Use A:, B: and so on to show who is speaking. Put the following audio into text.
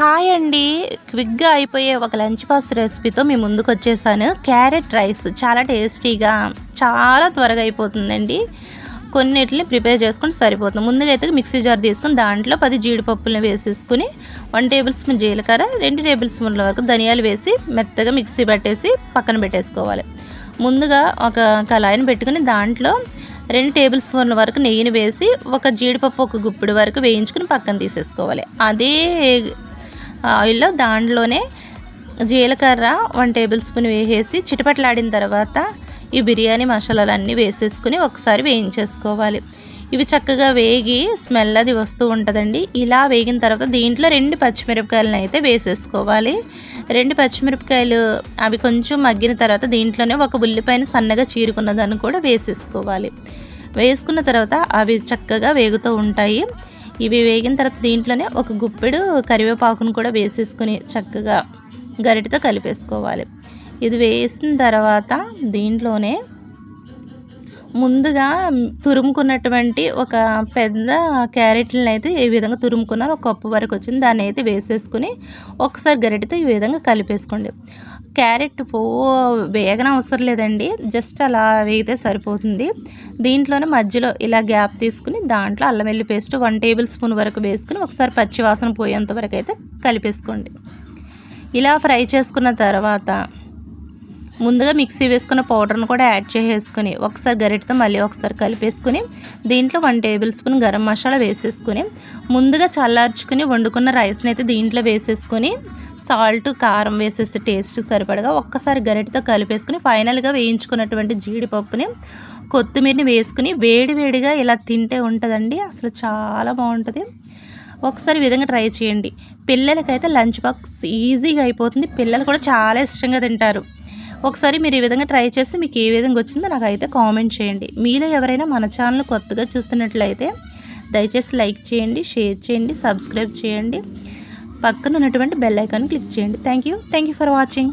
A: Hi అండి. క్విక్‌గా అయిపోయే ఒక లంచ్ బాక్స్ రెసిపీతో మీ ముందుకొచ్చేసాను. క్యారెట్ రైస్ చాలా టేస్టీగా, చాలా త్వరగా అయిపోతుందండి. కొన్నిటిని ప్రిపేర్ చేసుకొని సరిపోతుంది. ముందుగా అయితే మిక్సీ జార్ తీసుకొని దాంట్లో 10 జీడిపప్పులను వేసేసుకొని 1 టేబుల్ స్పూన్ జీలకర్ర, 2 టేబుల్ స్పూన్ల వరకు ధనియాలు వేసి మెత్తగా మిక్సీ పట్టేసి పక్కన పెట్టేసుకోవాలి. ముందుగా ఒక కళాయిని పెట్టుకొని దాంట్లో 2 టేబుల్ స్పూన్ల వరకు నెయ్యిని వేసి ఒక జీడిపప్పు ఒక గుప్పెడు వరకు వేయించుకొని పక్కన తీసేసుకోవాలి. అదే ఆయిల్లో దాంట్లోనే జీలకర్ర 1 టేబుల్ స్పూన్ వేసేసి చిటపటలాడిన తర్వాత ఈ బిర్యానీ మసాలాలన్నీ వేసేసుకుని ఒకసారి వేయించేసుకోవాలి. ఇవి చక్కగా వేగి స్మెల్ అది వస్తూ ఉంటుందండి. ఇలా వేగిన తర్వాత దీంట్లో 2 పచ్చిమిరపకాయలను అయితే వేసేసుకోవాలి. 2 పచ్చిమిరపకాయలు అవి కొంచెం మగ్గిన తర్వాత దీంట్లోనే ఒక ఉల్లిపాయను సన్నగా చీరుకున్నదాన్ని కూడా వేసేసుకోవాలి. వేసుకున్న తర్వాత అవి చక్కగా వేగుతూ ఉంటాయి. ఇవి వేగిన తర్వాత దీంట్లోనే ఒక గుప్పెడు కరివేపాకును కూడా వేసేసుకుని చక్కగా గరిటెతో కలిపేసుకోవాలి. ఇది వేసిన తర్వాత దీంట్లోనే ముందుగా తురుముకున్నటువంటి ఒక పెద్ద క్యారెట్లను అయితే ఈ విధంగా తురుముకున్నాను. ఒక కప్పు వరకు వచ్చింది. దాన్ని అయితే వేసేసుకుని ఒకసారి గరిటెతో ఈ విధంగా కలిపేసుకోండి. క్యారెట్ వేగన అవసరం లేదండి, జస్ట్ అలా వేగితే సరిపోతుంది. దీంట్లోనే మధ్యలో ఇలా గ్యాప్ తీసుకుని దాంట్లో అల్లం వెల్లుల్లి పేస్ట్ 1 టేబుల్ స్పూన్ వరకు వేసుకుని ఒకసారి పచ్చి వాసన పోయేంత వరకు అయితే కలిపేసుకోండి. ఇలా ఫ్రై చేసుకున్న తర్వాత ముందుగా మిక్సీ వేసుకున్న పౌడర్ను కూడా యాడ్ చేసేసుకుని ఒకసారి గరిటెతో మళ్ళీ ఒకసారి కలిపేసుకుని దీంట్లో 1 టేబుల్ స్పూన్ గరం మసాలా వేసేసుకుని ముందుగా చల్లార్చుకుని వండుకున్న రైస్ని అయితే దీంట్లో వేసేసుకొని సాల్ట్ కారం వేసేసి టేస్ట్ సరిపడగా ఒక్కసారి గరిటెతో కలిపేసుకుని ఫైనల్గా వేయించుకున్నటువంటి జీడిపప్పుని కొత్తిమీరని వేసుకుని వేడివేడిగా ఇలా తింటే ఉంటుందండి. అసలు చాలా బాగుంటుంది. ఒకసారి ఈ విధంగా ట్రై చేయండి. పిల్లలకైతే లంచ్ బాక్స్ ఈజీగా అయిపోతుంది. పిల్లలు కూడా చాలా ఇష్టంగా తింటారు. ఒకసారి మీరు ఈ విధంగా ట్రై చేసి మీకు ఏ విధంగా వచ్చిందో నాకైతే కామెంట్ చేయండి. మీలో ఎవరైనా మన ఛానల్ కొత్తగా చూస్తున్నట్లయితే దయచేసి లైక్ చేయండి, షేర్ చేయండి, సబ్స్క్రైబ్ చేయండి, పక్కన ఉన్నటువంటి బెల్ ఐకాన్ క్లిక్ చేయండి. Thank you for watching.